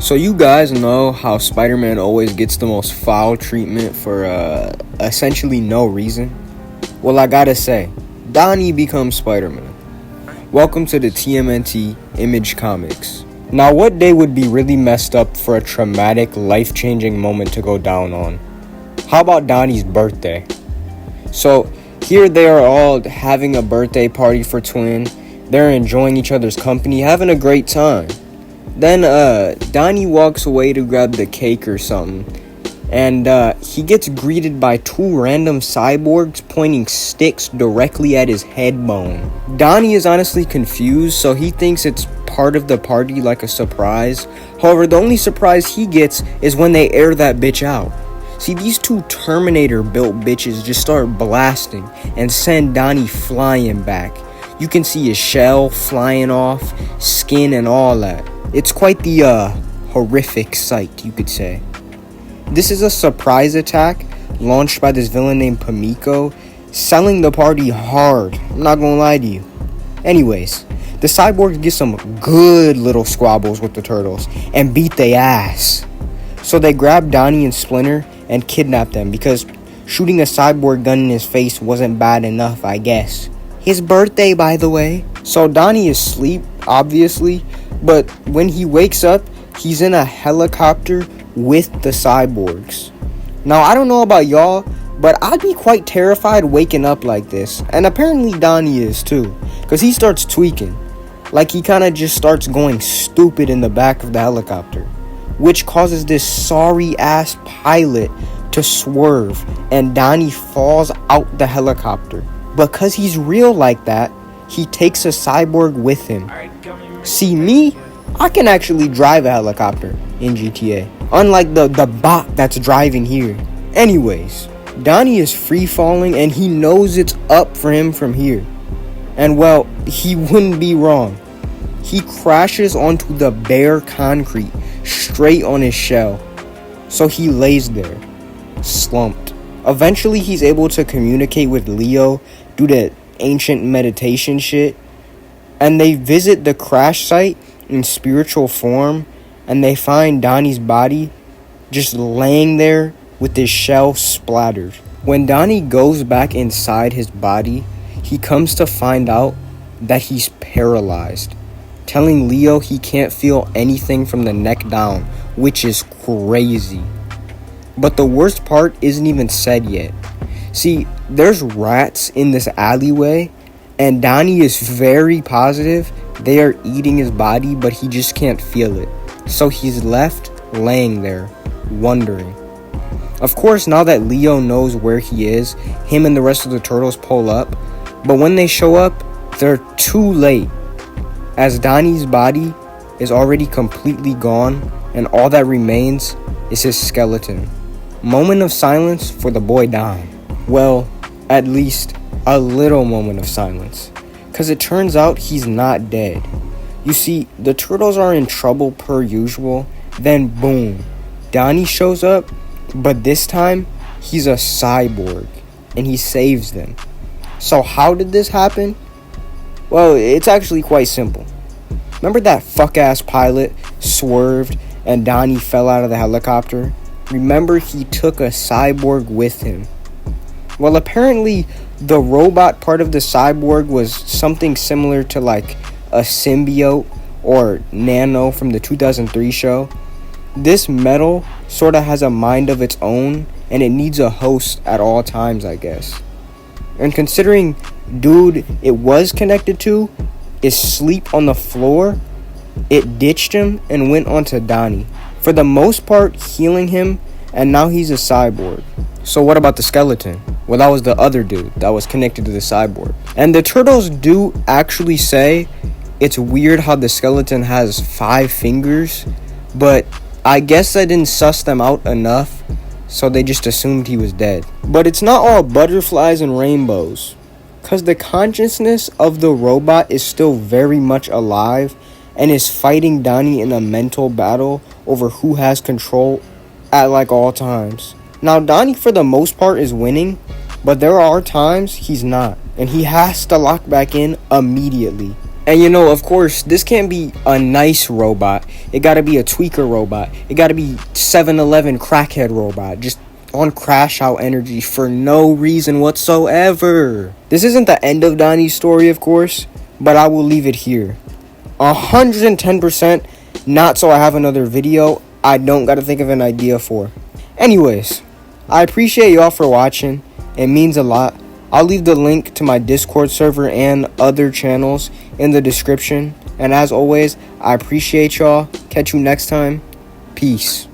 So you guys know how Spider-Man always gets the most foul treatment for essentially no reason? Well, I gotta say, Donnie becomes Spider-Man. Welcome to the TMNT Image Comics. Now, what day would be really messed up for a traumatic, life-changing moment to go down on? How about Donnie's birthday? So, here they are all having a birthday party for Twin. They're enjoying each other's company, having a great time. Then, Donnie walks away to grab the cake or something. And, he gets greeted by two random cyborgs pointing sticks directly at his head bone. Donnie is honestly confused, so he thinks it's part of the party, like a surprise. However, the only surprise he gets is when they air that bitch out. See, these two Terminator-built bitches just start blasting and send Donnie flying back. You can see his shell flying off, skin and all that. It's quite the, horrific sight, you could say. This is a surprise attack launched by this villain named Pamiko, selling the party hard. I'm not gonna lie to you. Anyways, the cyborgs get some good little squabbles with the turtles and beat their ass. So they grab Donnie and Splinter and kidnap them because shooting a cyborg gun in his face wasn't bad enough, I guess. His birthday, by the way. So Donnie is asleep, obviously, but when he wakes up, he's in a helicopter with the cyborgs. Now, I don't know about y'all, but I'd be quite terrified waking up like this. And apparently Donnie is too, because he starts tweaking. Like he kind of just starts going stupid in the back of the helicopter, which causes this sorry-ass pilot to swerve, and Donnie falls out the helicopter. Because he's real like that, he takes a cyborg with him. See, me, I can actually drive a helicopter in GTA, unlike the bot that's driving here. Anyways, Donnie is free falling and he knows it's up for him from here. And well, he wouldn't be wrong. He crashes onto the bare concrete, straight on his shell. So he lays there, slumped. Eventually, he's able to communicate with Leo due to ancient meditation shit. And they visit the crash site in spiritual form, and they find Donnie's body just laying there with his shell splattered. When Donnie goes back inside his body, he comes to find out that he's paralyzed, telling Leo he can't feel anything from the neck down, which is crazy. But the worst part isn't even said yet. See, there's rats in this alleyway, and Donnie is very positive they are eating his body, but he just can't feel it. So he's left laying there, wondering. Of course, now that Leo knows where he is, him and the rest of the turtles pull up. But when they show up, they're too late, as Donnie's body is already completely gone, and all that remains is his skeleton. Moment of silence for the boy Don. Well, at least a little moment of silence, because it turns out he's not dead. You see, the turtles are in trouble per usual, then boom, Donnie shows up, but this time, he's a cyborg, and he saves them. So how did this happen? Well, it's actually quite simple. Remember that fuck-ass pilot swerved and Donnie fell out of the helicopter? Remember, he took a cyborg with him. Well, apparently, the robot part of the cyborg was something similar to like a symbiote or nano from the 2003 show. This metal sort of has a mind of its own, and it needs a host at all times, I guess. And considering dude it was connected to is asleep on the floor, it ditched him and went onto Donnie, for the most part healing him, and now he's a cyborg. So what about the skeleton? Well, that was the other dude that was connected to the cyborg. And the turtles do actually say it's weird how the skeleton has 5 fingers, but I guess I didn't suss them out enough, so they just assumed he was dead. But it's not all butterflies and rainbows, because the consciousness of the robot is still very much alive and is fighting Donnie in a mental battle over who has control at like all times. Now, Donnie for the most part is winning, but there are times he's not, and he has to lock back in immediately. And you know, of course, this can't be a nice robot. It gotta be a tweaker robot. It gotta be 7-Eleven crackhead robot. Just on crash out energy for no reason whatsoever. This isn't the end of Donnie's story, of course, but I will leave it here. 110%, not so I have another video I don't gotta think of an idea for. Anyways, I appreciate y'all for watching. It means a lot. I'll leave the link to my Discord server and other channels in the description. And as always, I appreciate y'all. Catch you next time. Peace.